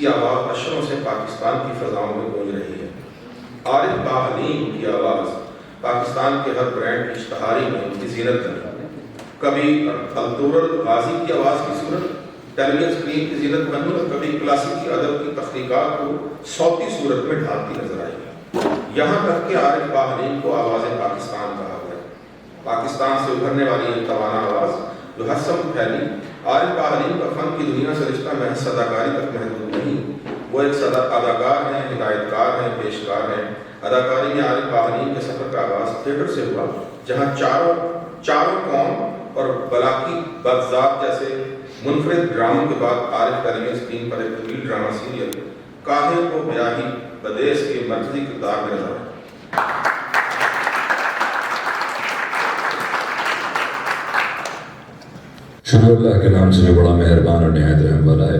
کی آواز اشروں سے پاکستان کی فضاؤں میں گونج رہی ہے۔ عارف با حلیم کی آواز پاکستان کے ہر برانڈ کی اشتہاری میں ان کی زینت بنی۔ کبھی الطور غازی کی آواز کی صورت ٹیلی ویژن اسکرین کی زینت بنی اور کبھی کلاسیکی ادب کی تخلیقات کو صوتی صورت میں ڈھالتی نظر آئی۔ یہاں تک کہ عارف با حلیم کو آواز پاکستان کہا گیا۔ پاکستان سے ابھرنے والی ایک توانا آواز جو ہر سمت پھیلی۔ عارف با حلیم کا فن کی دنیا سے رشتہ محض صداکاری تک محدود نہیں، وہ ایک اداکار ہیں، ہدایت کار ہیں، پیشکار ہیں۔ اداکاری میں عارف با حلیم کے سفر کا آغاز تھیٹر سے ہوا، جہاں چاروں قوم اور بلاکی بغضات جیسے منفرد ڈراموں کے بعد عارف ٹیلی ویژن اسکرین پر ایک طویل ڈرامہ سیریل کاہے کو بیاہی بدیس کے مرکزی کردار میں نظر آئے۔ شکر اللہ کے نام سے جو بڑا مہربان اور نہایت رحم والا ہے۔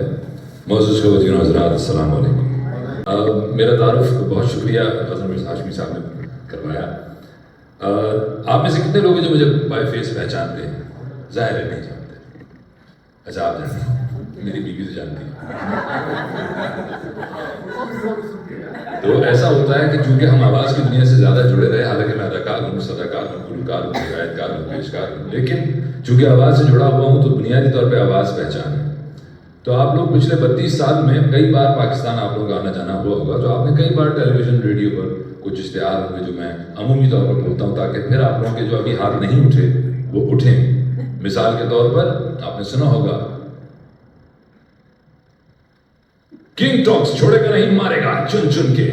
معزز خواتین و حضرات، السلام علیکم۔ میرا تعارف بہت شکریہ غزل مرزا ہاشمی صاحب نے کروایا۔ آپ میں سے کتنے لوگ ہیں جو مجھے بائی فیس پہچانتے ہیں؟ ظاہر ہے نہیں جانتے۔ اچھا آپ جانتے ہیں، میری بیوی سے جانتی ہے۔ تو ایسا ہوتا ہے کہ چونکہ ہم آواز کی دنیا سے زیادہ جڑے رہے، حالانکہ میں اداکار ہوں، صداکار ہوں، گلوکار ہوں، ہدایتکار ہوں، پیشکار ہوں، لیکن چونکہ آواز سے جڑا ہوا ہوں تو بنیادی طور پہ آواز پہچان ہے۔ تو آپ لوگ پچھلے 32 سال میں کئی بار پاکستان آپ لوگ آنا جانا ہوا ہوگا، تو آپ نے کئی بار ٹیلی ویژن ریڈیو پر کچھ اشتہار ہوئے جو میں عمومی طور پر بولتا ہوں تاکہ پھر آپ لوگوں کے جو ابھی ہاتھ نہیں اٹھے وہ اٹھیں۔ مثال کے طور پر آپ نے سنا ہوگا کنگ ٹاکس چھوڑے گا نہیں مارے گا چن چن کے۔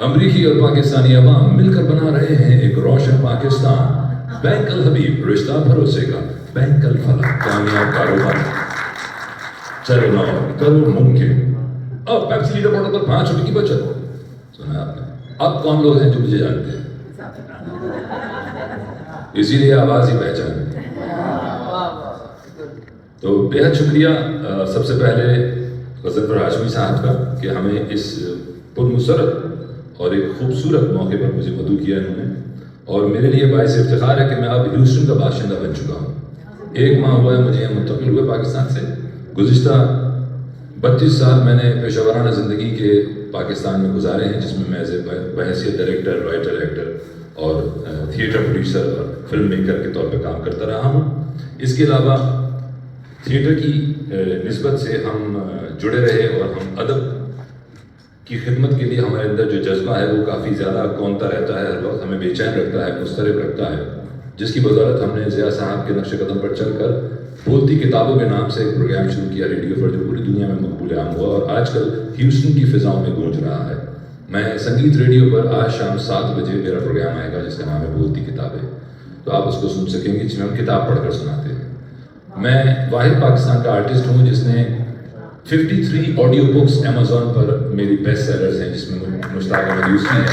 امریکی اور پاکستانی عوام مل کر بنا رہے ہیں ایک روشن پاکستان۔ بینک الحبیب رشتہ بھروسے کا، بینک الفلاح کامیاب کاروبار۔ چلو نا کرو ممکن، اب پیپسی لیٹر بوتل پر 5 روپے کی بچت۔ سنا آپ نے؟ اب کون لوگ ہیں جو مجھے جانتے ہیں؟ اسی لیے آواز ہی پہچان۔ تو بے حد شکریہ سب سے پہلے غزل مرزا ہاشمی صاحب کا کہ ہمیں اس پرمسرت اور ایک خوبصورت موقع پر مجھے مدعو کیا انہوں نے، اور میرے لیے باعث افتخار ہے کہ میں اب ہیوسٹن کا باشندہ بن چکا ہوں۔ 1 ماہ ہوا ہے مجھے یہاں منتقل ہوئے پاکستان سے۔ گزشتہ 32 سال میں نے پیشہ ورانہ زندگی کے پاکستان میں گزارے ہیں، جس میں بحیثیت ڈائریکٹر، رائٹر، ایکٹر اور تھیٹر پروڈیوسر اور فلم میکر کے طور پہ کام کرتا رہا ہوں۔ اس کے علاوہ تھیٹر کی نسبت سے ہم جڑے رہے اور ہم ادب کی خدمت کے لیے ہمارے اندر جو جذبہ ہے وہ کافی زیادہ کونتا رہتا ہے، ہر وقت ہمیں بے چین رکھتا ہے، مضطرب رکھتا ہے، جس کی بدولت ہم نے ضیاء صاحب کے نقش قدم پر چل کر بولتی کتابوں کے نام سے ایک پروگرام شروع کیا ریڈیو پر، جو پوری دنیا میں مقبول عام ہوا اور آج کل ہیوسٹن کی فضاؤں میں گونج رہا ہے۔ میں سنگیت ریڈیو پر آج شام 7 بجے میرا پروگرام آئے گا جس کا نام ہے بولتی کتابیں، تو آپ اس کو سن سکیں گے، جس میں ہم کتاب پڑھ کر سناتے ہیں۔ میں واحد پاکستان کا آرٹسٹ ہوں جس نے 53 آڈیو بکس امیزون پر میری بیسٹ سیلرز ہیں، جس میں مشتاق احمد یوسفی ہے،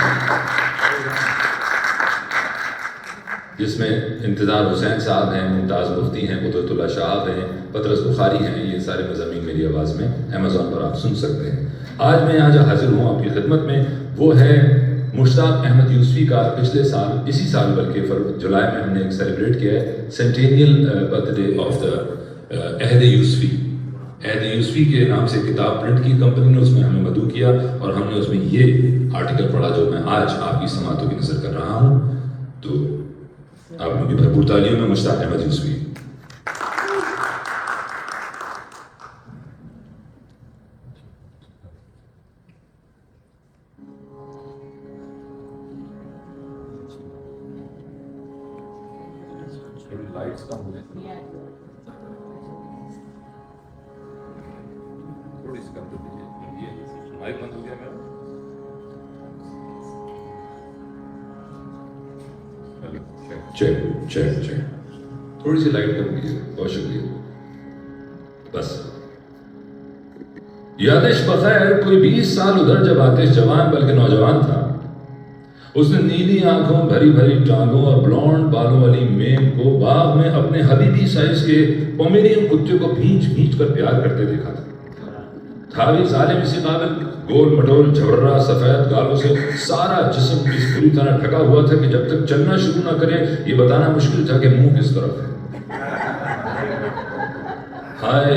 جس میں انتظار حسین صاحب ہیں، ممتاز مفتی ہیں، قدرت اللہ شہاب ہیں، پطرس بخاری ہیں۔ یہ سارے مضامین میری آواز میں امیزون پر آپ سن سکتے ہیں۔ آج میں یہاں جو حاضر ہوں آپ کی خدمت میں وہ ہے مشتاق احمد یوسفی کا پچھلے سال، اسی سال بلکہ جولائی میں ہم نے ایک سیلیبریٹ کیا ہے centennial birth day of the عہد یوسفی۔ عہد یوسفی کے نام سے کتاب پرنٹ کی کمپنی نے، اس میں ہمیں مدعو کیا اور ہم نے اس میں یہ آرٹیکل پڑھا جو میں آج آپ کی سماعتوں کی نظر کر رہا ہوں۔ تو آپ لوگوں کی بھرپور تعلیوں میں مشتاق احمد یوسفی۔ لائٹس کم ہو گئی، تھوڑی سی کم کر دیجیے، یہ مائک بند ہو گیا میرا۔ چیک تھوڑی سی لائٹ کم کیجیے، بہت شکریہ۔ بس یادش بخیر کوئی 20 سال ادھر جب آتش جوان بلکہ نوجوان تھا، اس نے نیلی آنکھوں، بھری بھری ٹانگوں اور بلونڈ بالوں والی میم کو باغ میں اپنے حبیبی سائز کے پومیرین کتے کو بھینچ بھینچ کر پیار کرتے دیکھا تھا بھی ظالم اسی قابل، گول مٹول جھبرا سفید گالوں سے سارا جسم اس پوری طرح ڈھکا ہوا تھا کہ جب تک چلنا شروع نہ کرے یہ بتانا مشکل تھا کہ منہ کس طرف ہے۔ ہائے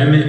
M.A.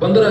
15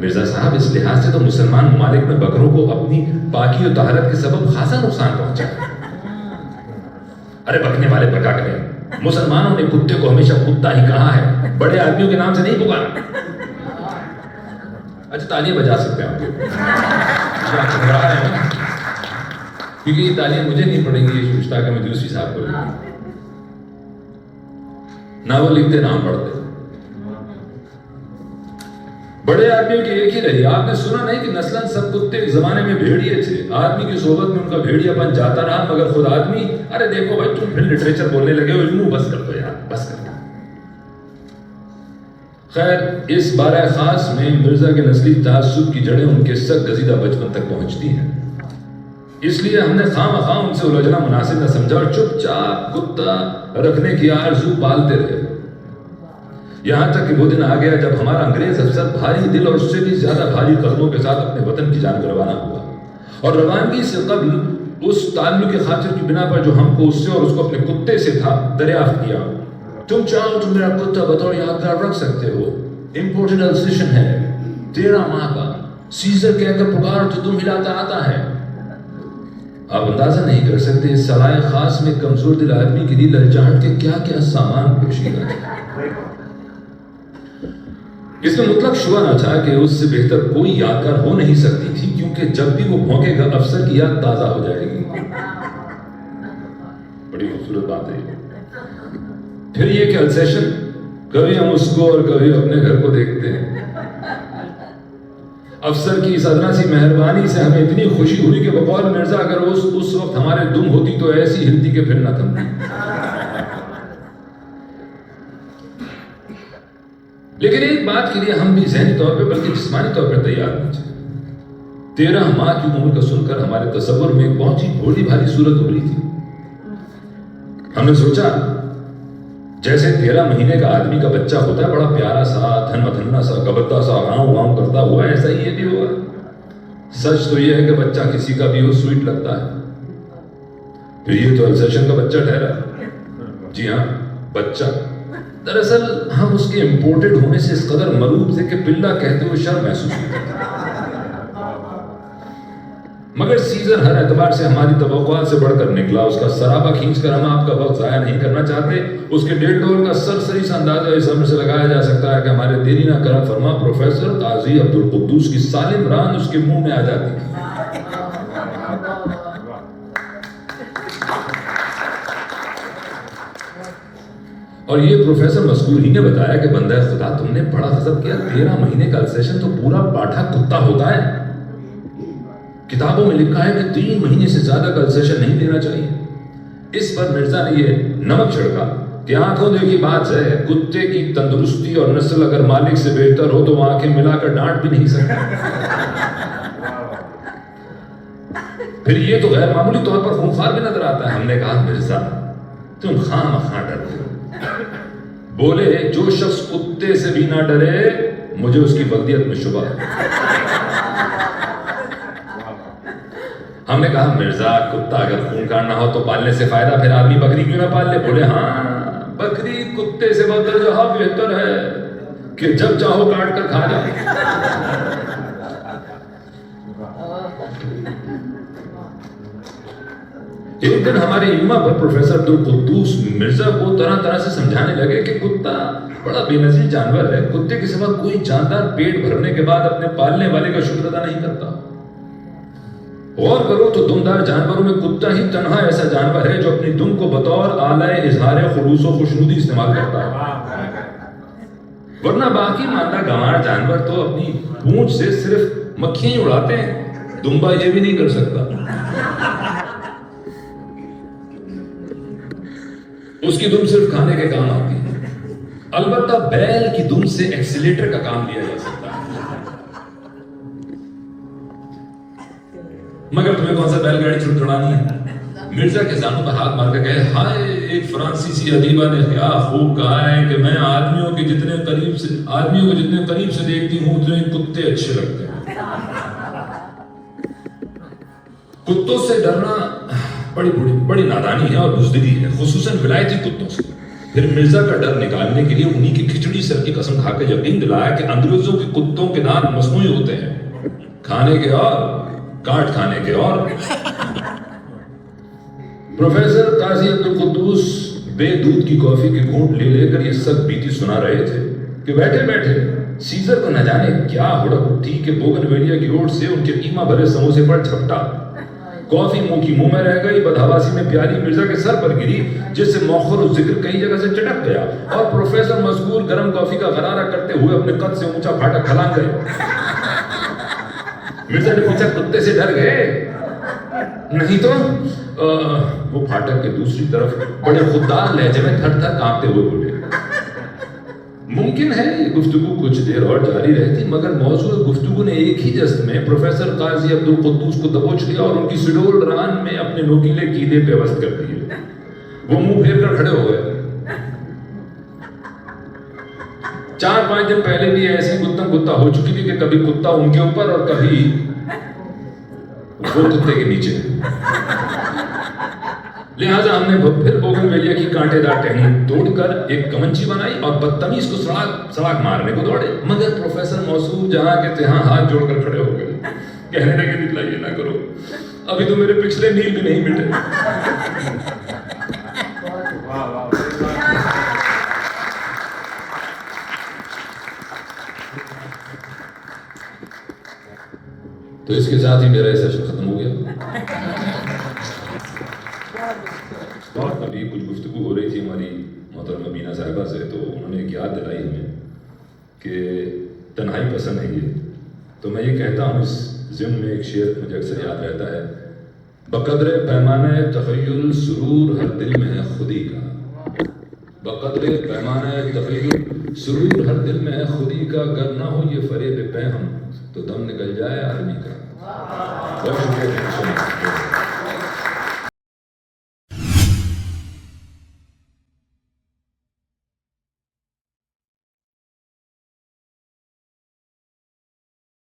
مرزا صاحب اس لحاظ سے تو مسلمان ممالک میں بکروں کو اپنی پاکی و طہارت کے سبب خاصا نقصان پہنچا ہے. ارے بکنے والے بکا کریں, مسلمانوں نے کتے کو ہمیشہ کتا ہی کہا ہے, بڑے آدمیوں کے نام سے نہیں پکارا. اچھا تالیاں بجا سکتے ہیں آپ کیونکہ یہ تالیاں مجھے نہیں پڑیں گی, یہ مشتاق احمد یوسفی صاحب کو نہ وہ لکھتے نام پڑھتے. بڑے آدمیوں کی ایک ہی رہی. آپ نے سنا نہیں کہ نسلاً سب کتے ایک زمانے میں بھیڑیے تھے, آدمی کی صحبت میں ان کا بھیڑیا پن جاتا رہا, مگر خود آدمی ارے دیکھو بھائی تم پھر لٹریچر بولنے لگے ہو, علمو بس کر دو یار, بس کر دو. خیر اس بارہ خاص میں مرزا کے نسلی تعصب کی جڑیں ان کے سخت گزیدہ بچپن تک پہنچتی ہیں. اس لیے ہم نے خواہ ان سے الجھنا مناسب نہ سمجھا اور چپ چاپ کتا رکھنے کی آرزو پالتے رہے. یہاں تک کہ وہ دن آ گیا جب ہمارا انگریز افسر بھاری دل اور اس سے بھی زیادہ بھاری قدموں کے ساتھ اپنے وطن کی جانب روانہ ہوا, اور روانگی سے قبل اس تعلق کے خاطر کی بنا پر جو ہم کو اس سے اور اس کو اپنے کتے سے تھا دریافت کیا. تم چاہو تو میرا کتا بطور یادگار رکھ سکتے ہو, امپورٹڈ السیشن ہے, 13 ماہ کا, سیزر کہہ کر پکار تو تم ہلاتا آتا ہے. آپ اندازہ نہیں کر سکتے اس سرائے خاص میں کمزور دل آدمی کے لیے للچاہٹ کے کیا کیا سامان پوشیدہ ہے. اس میں مطلق شبہ نہ تھا کہ اس سے بہتر کوئی یادگار ہو نہیں سکتی تھی, کیونکہ جب بھی وہ بھونکے گا افسر کی یاد تازہ ہو جائے گی. بڑی خوبصورت بات ہے. پھر یہ کہ السیشن کبھی ہم اس کو اور کبھی اپنے گھر کو دیکھتے ہیں. افسر کی اس ادنا سی مہربانی سے ہمیں اتنی خوشی ہوئی کہ بقول مرزا اگر اس وقت ہمارے دم ہوتی تو ایسی ہلتی کہ پھر نہ تھمتی. لیکن ایک بات کے لیے ہم بھی ذہنی طور پہ بلکہ جسمانی طور پر تیار نہیں تھے. 13 ماہ کی عمر کا سن کر ہمارے تصور میں ایک بہت ہی بھولی بھاری صورت ابھری تھی. ہم نے سوچا جیسے 13 مہینے کا آدمی کا بچہ ہوتا ہے, بڑا پیارا سا, دھننا سا, گبتا سا, گاؤں کرتا ہوا, ایسا ہی یہ بھی ہوا. سچ تو یہ ہے کہ بچہ کسی کا بھی ہو سویٹ لگتا ہے. پھر یہ تو السیشن کا بچہ ٹھہرا. جی ہاں بچہ. دراصل ہم اس کے امپورٹڈ ہونے سے اس قدر مروب تھے کہ پلہ کہتے ہوئے شرم محسوس ہوتا تھا. مگر سیزر ہر اعتبار سے ہماری توقعات سے بڑھ کر نکلا. اس کا سرابہ کھینچ کر ہم آپ کا وقت ضائع نہیں کرنا چاہتے. اس کے 1.5 ڈول کا سرسری سا اندازہ اس عمر سے لگایا جا سکتا ہے کہ ہمارے دیرینہ کرم فرما پروفیسر قاضی عبدالقدوس کی سالم ران اس کے منہ میں آ جاتی تھی. اور یہ پروفیسر مذکور ہی نے بتایا کہ بندہ خدا تم نے بڑا غضب کیا. 13 مہینے کا السیشن تو پورا پاٹھا کتا ہوتا ہے. کتابوں میں لکھا ہے کہ 3 مہینے سے زیادہ کا السیشن نہیں دینا چاہیے. اس پر مرزا نے یہ نمک چھڑکا کہ آنکھوں دیکھی بات ہے, کتے کی تندرستی اور نسل اگر مالک سے بہتر ہو تو وہ آنکھیں ملا کر ڈانٹ بھی نہیں سکتا. پھر یہ تو غیر معمولی طور پر خونخوار بھی نظر آتا ہے. ہم نے کہا مرزا تم خواہ مخواہ ڈرتے ہو. بولے جو شخص کتے سے بھی نہ ڈرے مجھے اس کی بلدیت میں شبہ ہے. ہم نے کہا مرزا کتا اگر خون کاٹنا ہو تو پالنے سے فائدہ, پھر آدمی بکری کیوں نہ پال لے. بولے ہاں بکری کتے سے بدتر جہاں بہتر ہے کہ جب چاہو کاٹ کر کھا جائے. ایک دن ہمارے علما پر پروفیسر عبدالقدوس مرزا کو طرح طرح سے سمجھانے لگے کہ کتا بڑا بے نظیر جانور ہے. کتے کے سوا کوئی جاندار پیٹ بھرنے کے بعد اپنے پالنے والے کا شکر ادا نہیں کرتا. غور کرو تو دمدار جانوروں میں کتا ہی تنہا ایسا جانور ہے جو اپنی دم کو بطور آلہ اظہار خلوص و خوشنودی استعمال کرتا ہے. ورنہ باقی مادہ گنوار جانور تو اپنی پونچھ سے صرف مکھیاں ہی اڑاتے ہیں. دمبا یہ بھی نہیں کر سکتا. اس کی دم صرف کھانے کے کام آتی ہے. البتہ بیل کی دم سے ایکسیلیٹر کا کام لیا جا سکتا ہے. مگر تمہیں کون سا بیل گاڑی چھڑانی ہے؟ مرزا کے زانوں پر ہاتھ مار کے کہے ہائے ایک فرانسیسی ادیبہ نے کیا خوب کہا ہے کہ میں آدمیوں کو جتنے قریب سے دیکھتی ہوں اتنے کتے اچھے لگتے ہیں. کتوں سے ڈرنا بڑی نادانی ہے اور بزدلی ہے, خصوصاً ولایتی کتوں سے. پھر مرزا کا ڈر نکالنے کے لیے انہی کی کھچڑی سر کی قسم کھا کے یقین دلایا کہ انگریزوں کے کتوں کے دانت مصنوعی ہوتے ہیں، کھانے کے اور کاٹ کھانے کے اور۔ پروفیسر قاضی عبدالقدوس بے دودھ کی کافی کے گھونٹ لے لے کر یہ سب بیتی سنا رہے تھے کہ بیٹھے بیٹھے سیزر کو نہ جانے کیا ہڑک اٹھی کہ بوگن ویلیا کی روڈ سے ان کے قیمہ بھرے سموسے پر جھپٹا۔ کافی منہ کی منہ میں رہ گئی، بدحواسی میں پیالی مرزا کے سر پر گری جس سے موخر و ذکر کئی جگہ سے چٹک گیا، اور پروفیسر مذکور گرم کافی کا غرارہ کرتے ہوئے اپنے قد سے اونچا پھاٹک کھلانگ گئے۔ مرزا نے پوچھا کتے سے ڈر گئے؟ نہیں تو وہ پھاٹک کے دوسری طرف بڑے خوددار لہجے میں تھر تھر کانپتے ہوئے بولے۔ ممکن ہے یہ گفتگو کچھ دیر اور جاری رہتی، مگر موضوع گفتگو نے ایک ہی جست میں پروفیسر قاضی عبدالقدوس کو دبوچ لیا اور ان کی سڈول ران میں اپنے نوکیلے کیلے پیوست کر دیے۔ وہ منہ پھیر کر کھڑے ہو گئے۔ 4-5 دن پہلے بھی ایسی گتم گتا ہو چکی تھی کہ کبھی کتا ان کے اوپر اور کبھی وہ کتے کے نیچے۔ لہٰذا ہم نے پھر بوگن ویلیا کی کانٹے دار ٹہنی توڑ کر ایک کمنچی بنائی اور بدتمیز کو سڑاک مارنے کو دوڑے، مگر پروفیسر موصوف جہاں کے تہاں ہاتھ جوڑ کر کھڑے ہو گئے، کہنے لگے نکلا یہ نہ کرو، ابھی تو میرے پچھلے نیل بھی نہیں مٹے۔ تو اس کے ساتھ ہی میرا یہ سیشن ختم ہو گیا۔ ابھی کچھ گفتگو ہو رہی تھی ہماری محترمہ بینا صاحبہ سے، تو انہوں نے ایک یاد دلائی ہمیں کہ تنہائی پسند ہے یہ، تو میں یہ کہتا ہوں اس ضمن میں ایک شعر مجھے اکثر یاد رہتا ہے، بقدر پیمانہ تخیل سرور ہر دل میں ہے خودی کا، بقدر پیمانہ تخیل سرور ہر دل میں ہے خودی کا، گر نہ ہو یہ فریب پہ ہم تو دم نکل جائے آدمی کا۔ بہت شکریہ۔